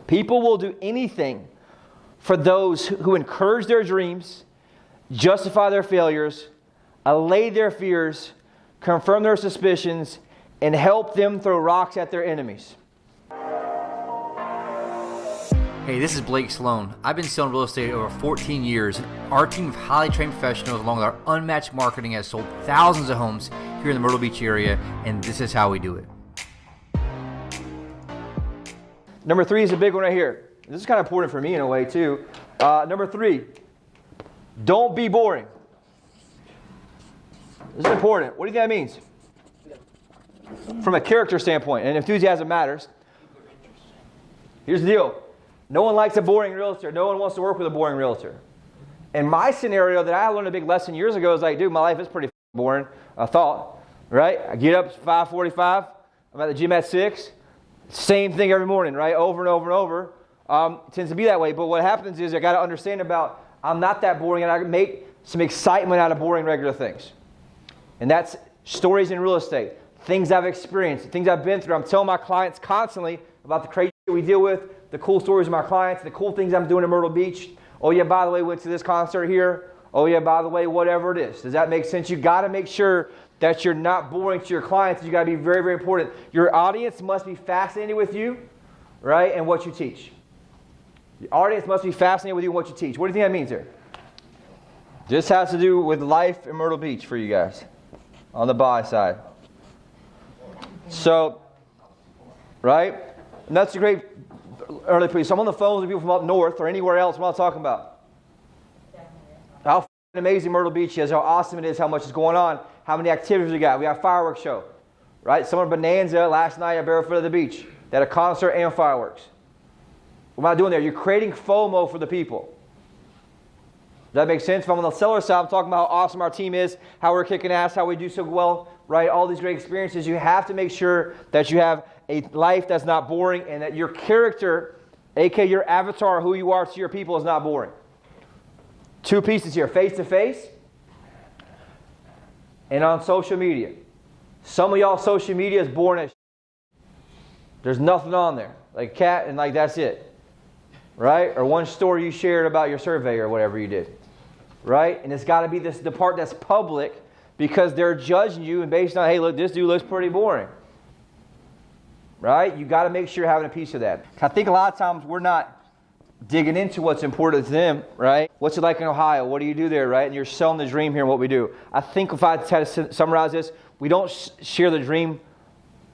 People will do anything for those who encourage their dreams, justify their failures, allay their fears, confirm their suspicions, and help them throw rocks at their enemies. Hey, this is Blake Sloan. I've been selling real estate over 14 years. Our team of highly trained professionals, along with our unmatched marketing, has sold thousands of homes here in the Myrtle Beach area, and this is how we do it. Number 3 is a big one right here. This is kind of important for me in a way too. Number 3, don't be boring. This is important. What do you think that means? From a character standpoint, and enthusiasm matters. Here's the deal. No one likes a boring realtor. No one wants to work with a boring realtor. In my scenario that I learned a big lesson years ago is like, dude, my life is pretty boring. I thought, right? I get up at 5:45. I'm at the gym at 6. Same thing every morning, right? Over and over and over. It tends to be that way. But what happens is I got to understand about I'm not that boring, and I make some excitement out of boring regular things. And that's stories in real estate, things I've experienced, things I've been through. I'm telling my clients constantly about the crazy shit we deal with, the cool stories of my clients, the cool things I'm doing in Myrtle Beach. Oh yeah, by the way, went to this concert here. Oh yeah, by the way, whatever it is. Does that make sense? You got to make sure that you're not boring to your clients. You got to be very, very important. Your audience must be fascinated with you, right, and what you teach. The audience must be fascinated with you and what you teach. What do you think that means here? This has to do with life in Myrtle Beach for you guys on the buy side. So, right? And that's a great early piece. So I'm on the phone with people from up north or anywhere else. What am I talking about? How amazing Myrtle Beach is, how awesome it is, how much is going on, how many activities we got. We got a fireworks show, right? Someone Bonanza last night at Barefoot at the Beach. They had a concert and fireworks. What am I doing there? You're creating FOMO for the people. Does that make sense? If I'm on the seller side, I'm talking about how awesome our team is, how we're kicking ass, how we do so well, right? All these great experiences. You have to make sure that you have a life that's not boring and that your character, aka your avatar, who you are to your people, is not boring. 2 pieces here, face-to-face and on social media. Some of y'all social media is boring as shit. There's nothing on there. Like a cat and like that's it. Right? Or one story you shared about your survey or whatever you did. Right? And it's got to be the part that's public because they're judging you and based on, hey, look, this dude looks pretty boring. Right? You got to make sure you're having a piece of that. I think a lot of times we're not digging into what's important to them, right? What's it like in Ohio? What do you do there, right? And you're selling the dream here and what we do. I think if I had to summarize this, we don't share the dream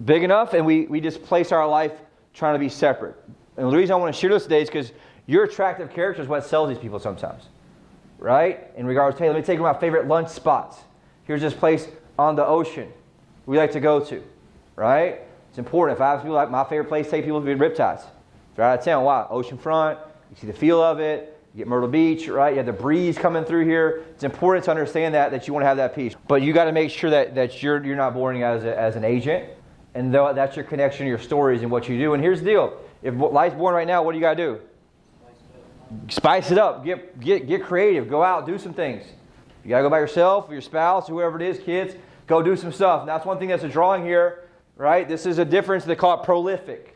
big enough and we just place our life trying to be separate. And the reason I want to share this today is because your attractive character is what sells these people sometimes, right? In regards to, hey, let me take you to my favorite lunch spots. Here's this place on the ocean we like to go to, right? It's important. If I ask people like my favorite place, take people to Riptides. If you're out of town, wow, oceanfront, you see the feel of it, you get Myrtle Beach, right? You have the breeze coming through here. It's important to understand that you want to have that piece. But you got to make sure that you're not boring as an agent, and that's your connection to your stories and what you do. And here's the deal. If life's boring right now, what do you got to do? Spice it up. Get creative. Go out. Do some things. You got to go by yourself, or your spouse, whoever it is, kids. Go do some stuff. And that's one thing that's a drawing here, right? This is a difference. They call it prolific.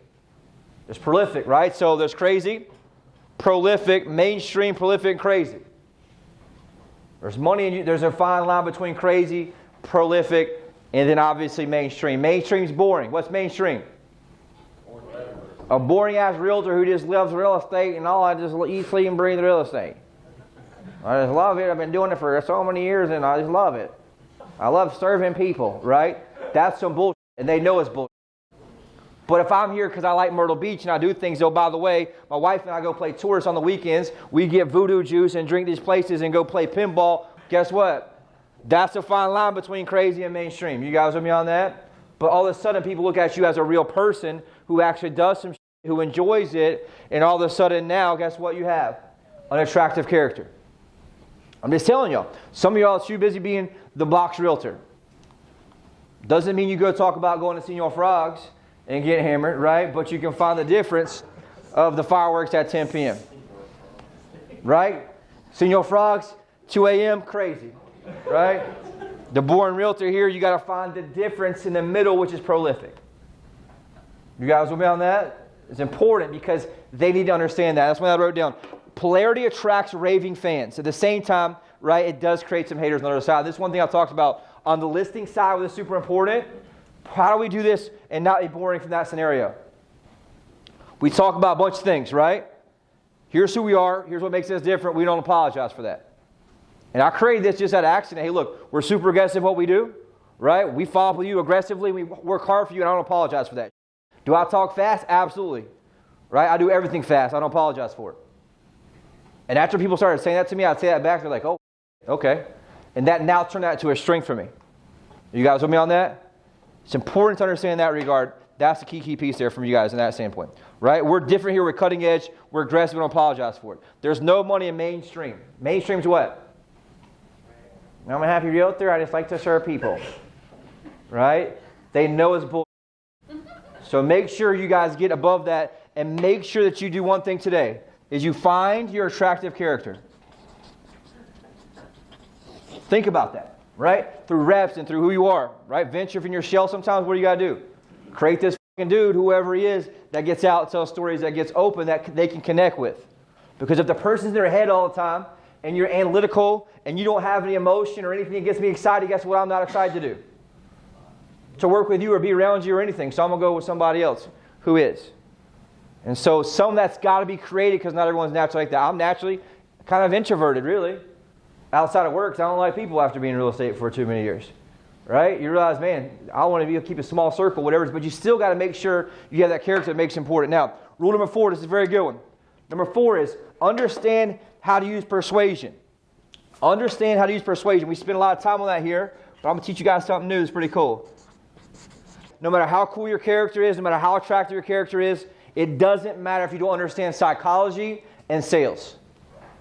There's prolific, right? So there's crazy, prolific, mainstream, prolific, and crazy. There's money in you. There's a fine line between crazy, prolific, and then obviously mainstream. Mainstream's boring. What's mainstream? A boring-ass realtor who just loves real estate and all. I just eat, sleep, and breathe real estate. I just love it. I've been doing it for so many years, and I just love it. I love serving people, right? That's some bullshit, and they know it's bullshit. But if I'm here because I like Myrtle Beach and I do things, oh, by the way, my wife and I go play tourists on the weekends. We get voodoo juice and drink these places and go play pinball. Guess what? That's a fine line between crazy and mainstream. You guys with me on that? But all of a sudden, people look at you as a real person who actually does some shit, who enjoys it, and all of a sudden now, guess what you have? An attractive character. I'm just telling y'all. Some of y'all are too busy being the blocks realtor. Doesn't mean you go talk about going to Senor Frogs and get hammered, right? But you can find the difference of the fireworks at 10 p.m. Right? Senor Frogs, 2 a.m., crazy. Right? The boring realtor here, you got to find the difference in the middle, which is prolific. You guys with me on that? It's important because they need to understand that. That's what I wrote down. Polarity attracts raving fans. At the same time, right, it does create some haters on the other side. This is one thing I've talked about. On the listing side, where this is super important, how do we do this and not be boring from that scenario? We talk about a bunch of things, right? Here's who we are. Here's what makes us different. We don't apologize for that. And I created this just out of accident. Hey, look, we're super aggressive in what we do, right? We follow up with you aggressively. We work hard for you, and I don't apologize for that. Do I talk fast? Absolutely. Right? I do everything fast. I don't apologize for it. And after people started saying that to me, I'd say that back. They're like, oh, okay. And that now turned out into a strength for me. You guys with me on that? It's important to understand in that regard. That's the key piece there from you guys in that standpoint. Right? We're different here. We're cutting edge. We're aggressive. We don't apologize for it. There's no money in mainstream. Mainstream's what? I'm a happy realtor. I just like to serve people. Right? They know it's bull. So make sure you guys get above that and make sure that you do one thing today, is you find your attractive character. Think about that, right? Through reps and through who you are, right? Venture from your shell sometimes. What do you got to do? Create this fucking dude, whoever he is, that gets out, tells stories, that gets open, that they can connect with. Because if the person's in their head all the time and you're analytical and you don't have any emotion or anything that gets me excited, guess what I'm not excited to do? To work with you or be around you or anything. So I'm going to go with somebody else who is. And so some of that's got to be created because not everyone's naturally like that. I'm naturally kind of introverted, really. Outside of work, 'cause I don't like people after being in real estate for too many years. Right? You realize, man, I want to keep a small circle, whatever it is, but you still got to make sure you have that character that makes it important. Now, rule number 4, this is a very good one. Number 4 is understand how to use persuasion. Understand how to use persuasion. We spend a lot of time on that here, but I'm going to teach you guys something new that's pretty cool. No matter how cool your character is, no matter how attractive your character is, it doesn't matter if you don't understand psychology and sales.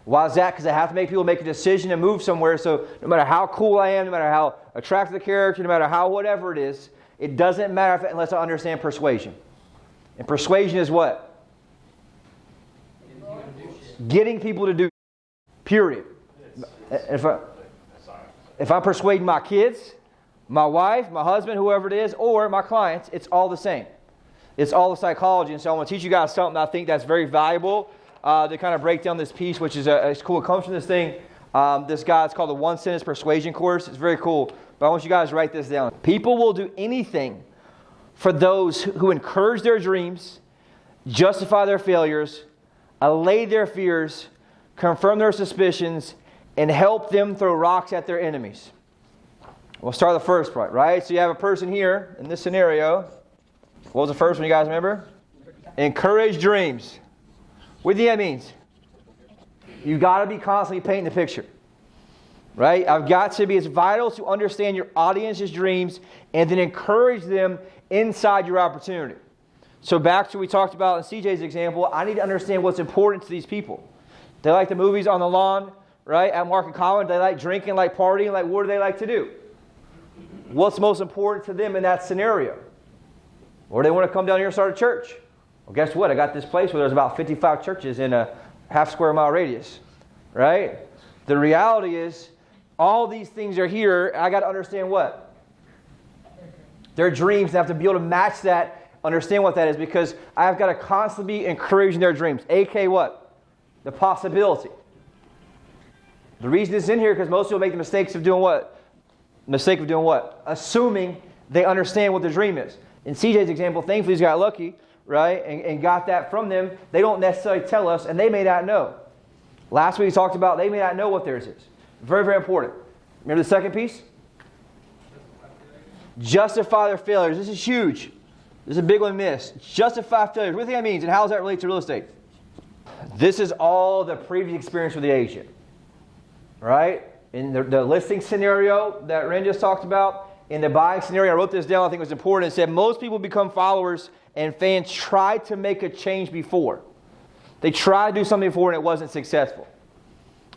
Why is that? Because I have to make people make a decision and move somewhere. So no matter how cool I am, no matter how attractive the character, no matter how whatever it is, it doesn't matter unless I understand persuasion. And persuasion is what? Getting people to do. Period. If I'm persuading my kids, my wife, my husband, whoever it is, or my clients, it's all the same. It's all the psychology. And so I want to teach you guys something I think that's very valuable to kind of break down this piece, which is it's cool. It comes from this thing. This guy, it's called the One Sentence Persuasion Course. It's very cool. But I want you guys to write this down. People will do anything for those who encourage their dreams, justify their failures, allay their fears, confirm their suspicions, and help them throw rocks at their enemies. We'll start the first part, right? So you have a person here in this scenario. What was the first one, you guys remember? Encourage dreams. What do you think that means? You got to be constantly painting the picture, right? I've got to be. It's vital to understand your audience's dreams and then encourage them inside your opportunity. So back to what we talked about in CJ's example, I need to understand what's important to these people. They like the movies on the lawn, right? At Market Common, they like drinking, like partying, like what do they like to do? What's most important to them in that scenario? Or they want to come down here and start a church. Well, guess what? I got this place where there's about 55 churches in a half square mile radius, right? The reality is all these things are here. I got to understand what? Their dreams. And I have to be able to match that, understand what that is, because I've got to constantly be encouraging their dreams. A.K. what? The possibility. The reason it's in here because most people make the mistakes of doing what? Mistake of doing what? Assuming they understand what the dream is. In CJ's example, thankfully he's got lucky, right, and got that from them. They don't necessarily tell us, and they may not know. Last week we talked about they may not know what theirs is. Very, very important. Remember the second piece? Justify their failures. This is huge. This is a big one missed. Justify failures. What do you think that means, and how does that relate to real estate? This is all the previous experience with the agent, right? In the listing scenario that Ren just talked about, in the buying scenario, I wrote this down, I think it was important. It said most people become followers and fans try to make a change before. They tried to do something before and it wasn't successful.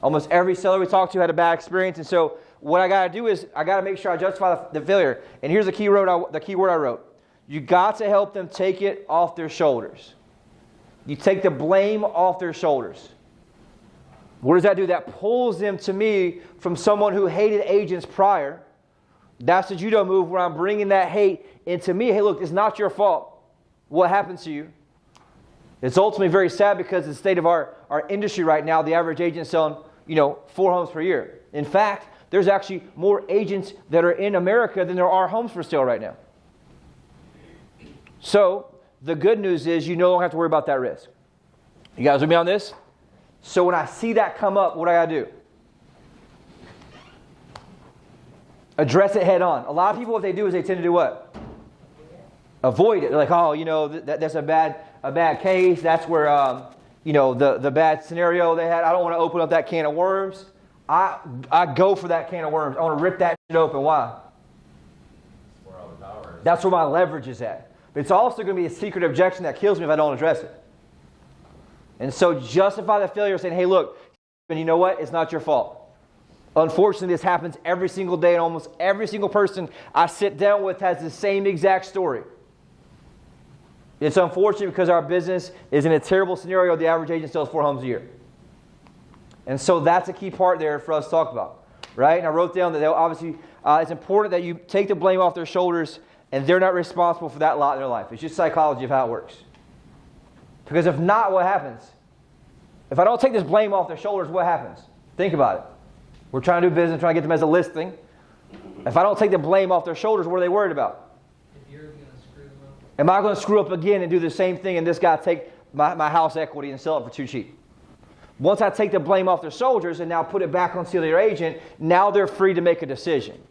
Almost every seller we talked to had a bad experience, and so what I got to do is I got to make sure I justify the failure. And here's the key word I wrote. You got to help them take it off their shoulders. You take the blame off their shoulders. What does that do? That pulls them to me from someone who hated agents prior. That's the judo move where I'm bringing that hate into me. Hey, look, it's not your fault what happened to you. It's ultimately very sad because the state of our industry right now, the average agent is selling, 4 homes per year. In fact, there's actually more agents that are in America than there are homes for sale right now. So the good news is you no longer have to worry about that risk. You guys with me on this? So when I see that come up, what do I got to do? Address it head on. A lot of people, what they do is they tend to do what? Avoid it. They're like, oh, that's a bad case. That's where, the bad scenario they had. I don't want to open up that can of worms. I go for that can of worms. I want to rip that shit open. Why? That's where my leverage is at. But it's also going to be a secret objection that kills me if I don't address it. And so justify the failure saying, hey, look, and you know what? It's not your fault. Unfortunately, this happens every single day, and almost every single person I sit down with has the same exact story. It's unfortunate because our business is in a terrible scenario. The average agent sells 4 homes a year. And so that's a key part there for us to talk about, right? And I wrote down that obviously it's important that you take the blame off their shoulders, and they're not responsible for that lot in their life. It's just psychology of how it works. Because if not, what happens? If I don't take this blame off their shoulders, what happens? Think about it. We're trying to do business, trying to get them as a listing. If I don't take the blame off their shoulders, what are they worried about? If you're going to screw them up. Am I going to screw up again and do the same thing and this guy take my house equity and sell it for too cheap? Once I take the blame off their shoulders and now put it back on the other agent, now they're free to make a decision.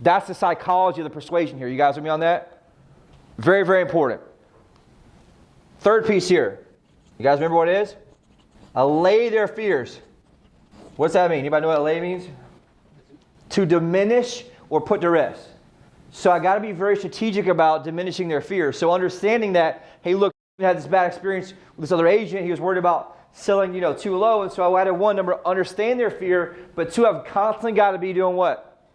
That's the psychology of the persuasion here. You guys with me on that? Very, very important. Third piece here. You guys remember what it is? Allay their fears. What's that mean? Anybody know what allay means? To diminish or put to rest. So I got to be very strategic about diminishing their fears. So understanding that, hey, look, we had this bad experience with this other agent. He was worried about selling, too low. And so I added one, number, understand their fear. But 2, I've constantly got to be doing what?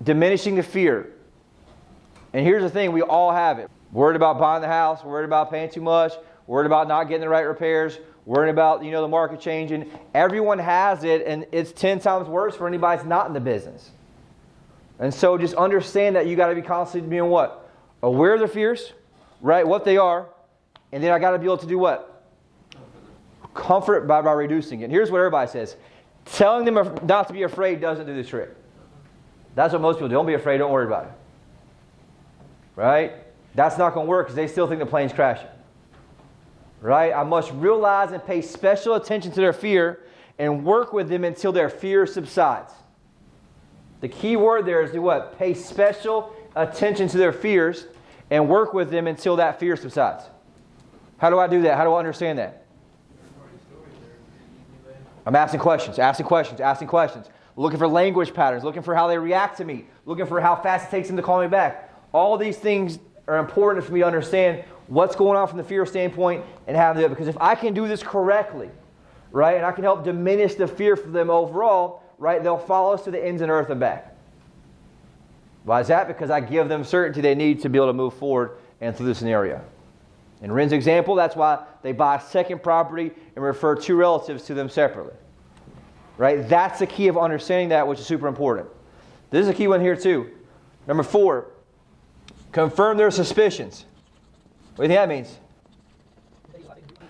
Diminishing the fear. And here's the thing, we all have it. Worried about buying the house, worried about paying too much, worried about not getting the right repairs, worried about, the market changing. Everyone has it, and it's 10 times worse for anybody that's not in the business. And so just understand that you got to be constantly being what? Aware of their fears, right? What they are. And then I got to be able to do what? Comfort by reducing it. And here's what everybody says. Telling them not to be afraid doesn't do the trick. That's what most people do. Don't be afraid. Don't worry about it. Right? That's not going to work because they still think the plane's crashing. Right? I must realize and pay special attention to their fear and work with them until their fear subsides. The key word there is to what? Pay special attention to their fears and work with them until that fear subsides. How do I do that? How do I understand that? I'm asking questions, looking for language patterns, looking for how they react to me, looking for how fast it takes them to call me back. All these things are important for me to understand what's going on from the fear standpoint and how to do it. Because if I can do this correctly, right, and I can help diminish the fear for them overall, right, they'll follow us to the ends and earth and back. Why is that? Because I give them certainty they need to be able to move forward and through the scenario. In Ren's example, that's why they buy a second property and refer 2 relatives to them separately. Right? That's the key of understanding that, which is super important. This is a key one here too. Number 4, confirm their suspicions. What do you think that means?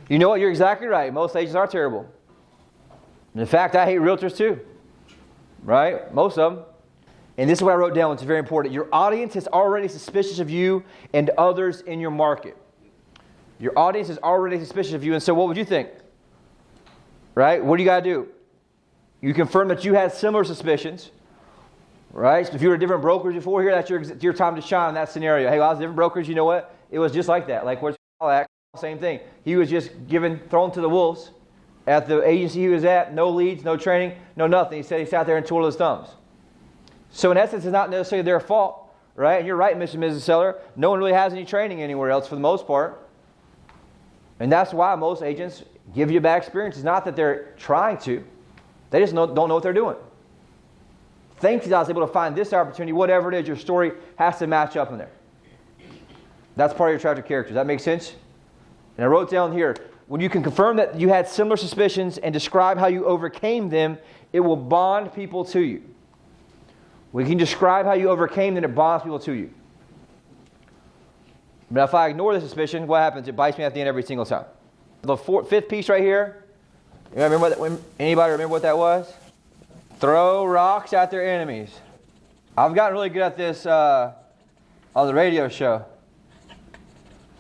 You know what? You're exactly right. Most agents are terrible. In fact, I hate realtors too. Right? Most of them. And this is what I wrote down, which is very important. Your audience is already suspicious of you and others in your market. Your audience is already suspicious of you, and so what would you think? Right? What do you got to do? You confirm that you had similar suspicions. Right? So if you were a different brokerage before here, that's your time to shine in that scenario. Hey, well, I was a different brokerage, you know what? It was just like that. Like what's that? Same thing. He was just thrown to the wolves at the agency he was at. No leads, no training, no nothing. He said he sat there and twiddled his thumbs. So in essence, it's not necessarily their fault. Right? And you're right, Mr. and Mrs. Seller. No one really has any training anywhere else for the most part. And that's why most agents give you a bad experience. It's not that they're trying to. They just don't know what they're doing. Thankfully, I was able to find this opportunity. Whatever it is, your story has to match up in there. That's part of your attractive character. Does that make sense? And I wrote down here, when you can confirm that you had similar suspicions and describe how you overcame them, it will bond people to you. When you can describe how you overcame them, it bonds people to you. But if I ignore the suspicion, what happens? It bites me at the end every single time. The fifth piece right here, anybody remember what that was? Throw rocks at their enemies. I've gotten really good at this on the radio show.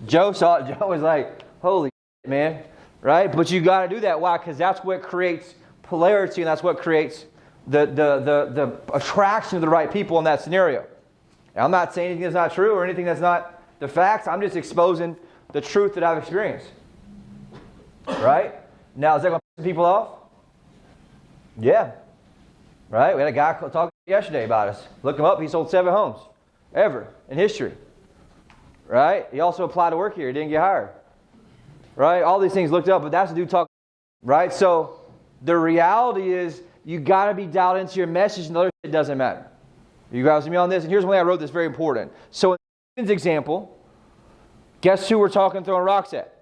Joe saw it. Joe was like, holy shit, man. Right? But you got to do that. Why? Because that's what creates polarity, and that's what creates the attraction of the right people in that scenario. And I'm not saying anything that's not true or anything that's not the facts. I'm just exposing the truth that I've experienced. Right? Now, is that going to piss people off? Yeah. Right? We had a guy talking yesterday about us. Look him up. He sold 7 homes ever in history. Right? He also applied to work here. He didn't get hired. Right? All these things looked up, but that's a dude talking. Right? So the reality is you got to be dialed into your message, and the other shit doesn't matter. You guys with me on this? And here's the way I wrote this, very important. So in this example, guess who we're talking throwing rocks at?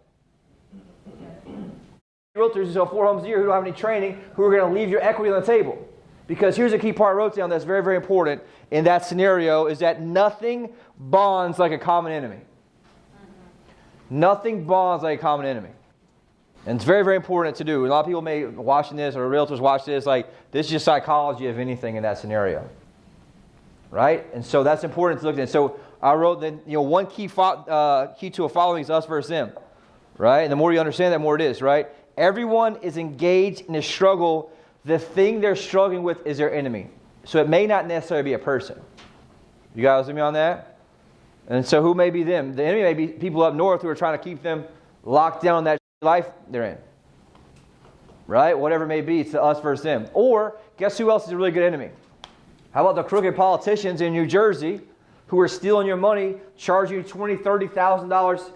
Realtors who sell 4 homes a year who don't have any training, who are going to leave your equity on the table. Because here's a key part I wrote down that's very, very important in that scenario is that nothing bonds like a common enemy. Nothing bonds like a common enemy. And it's very, very important to do. A lot of people may be watching this, or realtors watch this, like this is just psychology of anything in that scenario. Right? And so that's important to look at. So I wrote that one key to a following is us versus them. Right? And the more you understand that, the more it is, right? Everyone is engaged in a struggle. The thing they're struggling with is their enemy. So it may not necessarily be a person. You guys with me on that? And so who may be them? The enemy may be people up north who are trying to keep them locked down in that life they're in. Right? Whatever it may be, it's us versus them. Or, guess who else is a really good enemy? How about the crooked politicians in New Jersey who are stealing your money, charging you $20,000, $30,000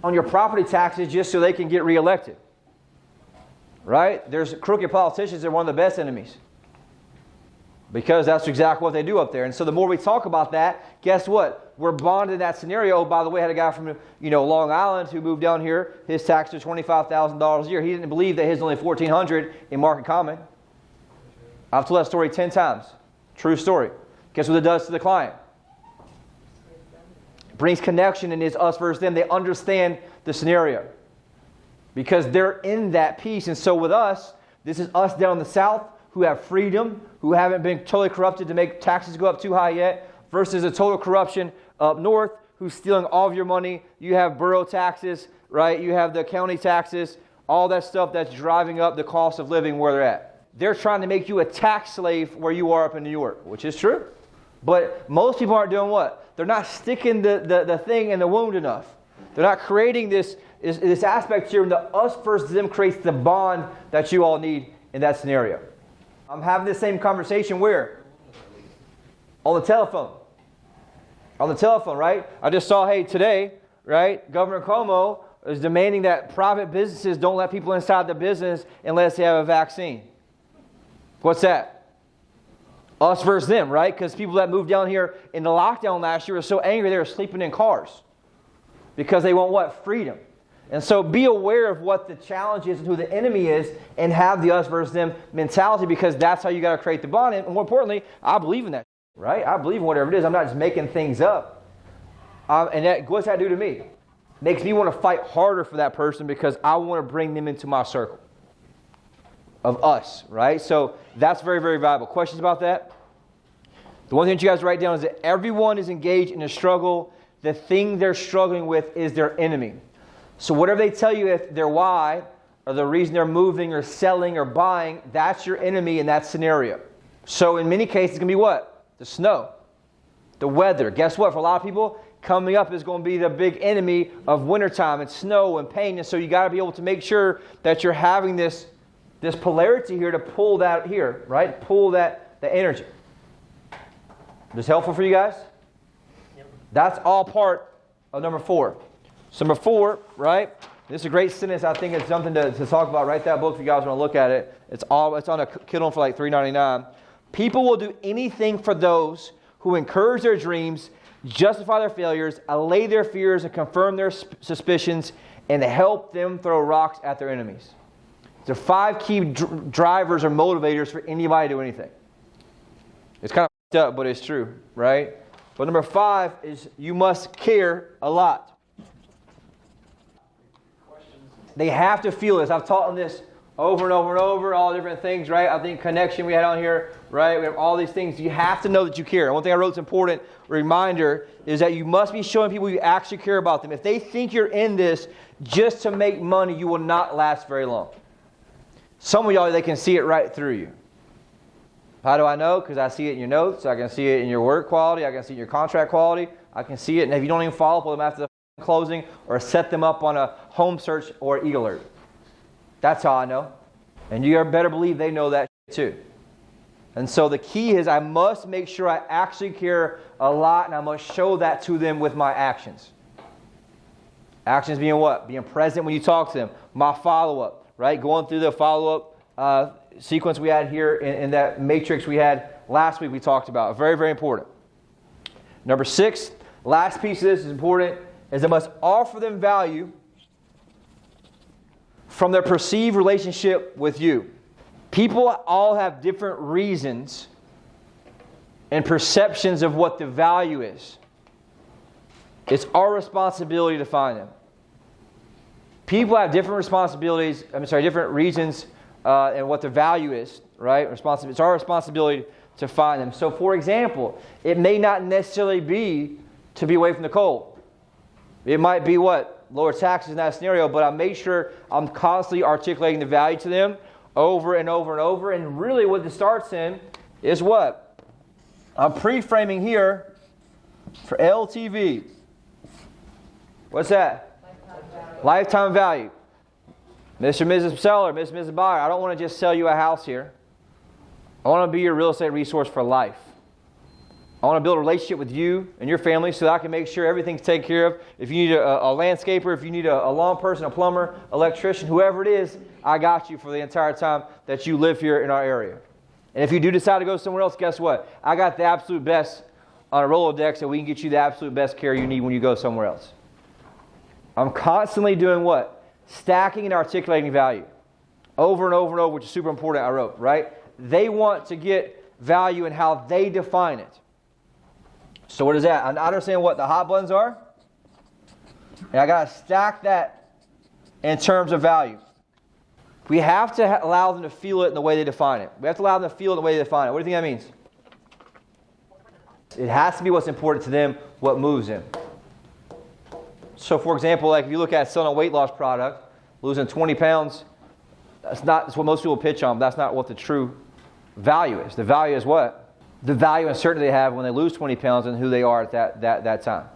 on your property taxes just so they can get reelected? Right? There's crooked politicians that are one of the best enemies. Because that's exactly what they do up there. And so the more we talk about that, guess what? We're bonded in that scenario. Oh, by the way, I had a guy from Long Island who moved down here. His taxes are $25,000 a year. He didn't believe that his is only $1,400 in market common. I've told that story 10 times. True story. Guess what it does to the client? It brings connection, and it's us versus them. They understand the scenario. Because they're in that piece. And so with us, this is us down in the south who have freedom, who haven't been totally corrupted to make taxes go up too high yet, versus a total corruption up north who's stealing all of your money. You have borough taxes, right? You have the county taxes, all that stuff that's driving up the cost of living where they're at. They're trying to make you a tax slave where you are up in New York, which is true. But most people aren't doing what? They're not sticking the thing in the wound enough. They're not creating this aspect here, and the us versus them creates the bond that you all need in that scenario. I'm having the same conversation where? On the telephone. On the telephone, right? I just saw, today, right, Governor Cuomo is demanding that private businesses don't let people inside the business unless they have a vaccine. What's that? Us versus them, right? Because people that moved down here in the lockdown last year were so angry they were sleeping in cars. Because they want what? Freedom. And so be aware of what the challenge is and who the enemy is, and have the us versus them mentality, because that's how you got to create the bond. And more importantly, I believe in that, right? I believe in whatever it is. I'm not just making things up. What's that do to me? Makes me want to fight harder for that person because I want to bring them into my circle of us, right? So that's very, very valuable. Questions about that? The one thing that you guys write down is that everyone is engaged in a struggle. The thing they're struggling with is their enemy. So whatever they tell you, if their why, or the reason they're moving or selling or buying, that's your enemy in that scenario. So in many cases, it's going to be what? The snow. The weather. Guess what? For a lot of people, coming up is going to be the big enemy of wintertime and snow and pain. And so you got to be able to make sure that you're having this polarity here to pull that here, right? Pull the energy. Is this helpful for you guys? Yep. That's all part of number 4. So number 4, right? This is a great sentence. I think it's something to talk about. Write that book if you guys want to look at it. It's on a Kindle for like $3.99. People will do anything for those who encourage their dreams, justify their failures, allay their fears, and confirm their suspicions, and help them throw rocks at their enemies. There are 5 key drivers or motivators for anybody to do anything. It's kind of f***ed up, but it's true, right? But number 5 is you must care a lot. They have to feel this. I've taught them this over and over and over, all different things, right? I think connection we had on here, right? We have all these things. You have to know that you care. And one thing I wrote that's important reminder is that you must be showing people you actually care about them. If they think you're in this just to make money, you will not last very long. Some of y'all, they can see it right through you. How do I know? Because I see it in your notes. I can see it in your work quality. I can see it in your contract quality. I can see it. And if you don't even follow up with them after the closing or set them up on a home search or e-alert. That's how I know. And you better believe they know that too. And so the key is I must make sure I actually care a lot, and I must show that to them with my actions. Actions being what? Being present when you talk to them. My follow-up, right? Going through the follow-up sequence we had here in that matrix we had last week we talked about. Very, very important. Number 6, last piece of this is important, is I must offer them value from their perceived relationship with you. People all have different reasons and perceptions of what the value is. It's our responsibility to find them. People have different different reasons and what the value is, right? It's our responsibility to find them. So, for example, it may not necessarily be to be away from the cold. It might be what? Lower taxes in that scenario, but I make sure I'm constantly articulating the value to them over and over and over. And really what this starts in is what? I'm pre-framing here for LTV. What's that? Lifetime value. Mr. and Mrs. Seller, Mr. and Mrs. Buyer, I don't want to just sell you a house here. I want to be your real estate resource for life. I want to build a relationship with you and your family so that I can make sure everything's taken care of. If you need a landscaper, if you need a lawn person, a plumber, electrician, whoever it is, I got you for the entire time that you live here in our area. And if you do decide to go somewhere else, guess what? I got the absolute best on a Rolodex so we can get you the absolute best care you need when you go somewhere else. I'm constantly doing what? Stacking and articulating value. Over and over and over, which is super important, I wrote, right? They want to get value in how they define it. So what is that? I understand what the hot buttons are. And I got to stack that in terms of value. We have to allow them to feel it in the way they define it. We have to allow them to feel it in the way they define it. What do you think that means? It has to be what's important to them, what moves them. So for example, like if you look at selling a weight loss product, losing 20 pounds, that's what most people pitch on, but that's not what the true value is. The value is what? The value and certainty they have when they lose 20 pounds and who they are at that time.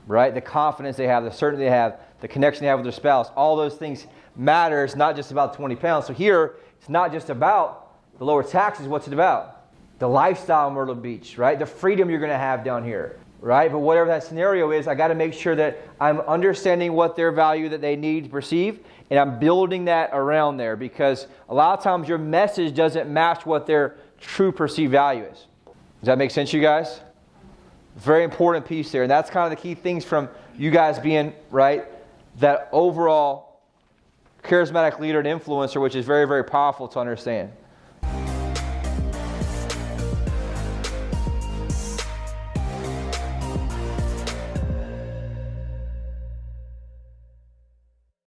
Right? The confidence they have, the certainty they have, the connection they have with their spouse, all those things matter. It's not just about 20 pounds. So here, it's not just about the lower taxes. What's it about? The lifestyle in Myrtle Beach, right? The freedom you're going to have down here, right? But whatever that scenario is, I got to make sure that I'm understanding what their value that they need to perceive, and I'm building that around there, because a lot of times your message doesn't match what their true perceived value is. Does that make sense, you guys? Very important piece there. And that's kind of the key things from you guys being, right, that overall charismatic leader and influencer, which is very, very powerful to understand.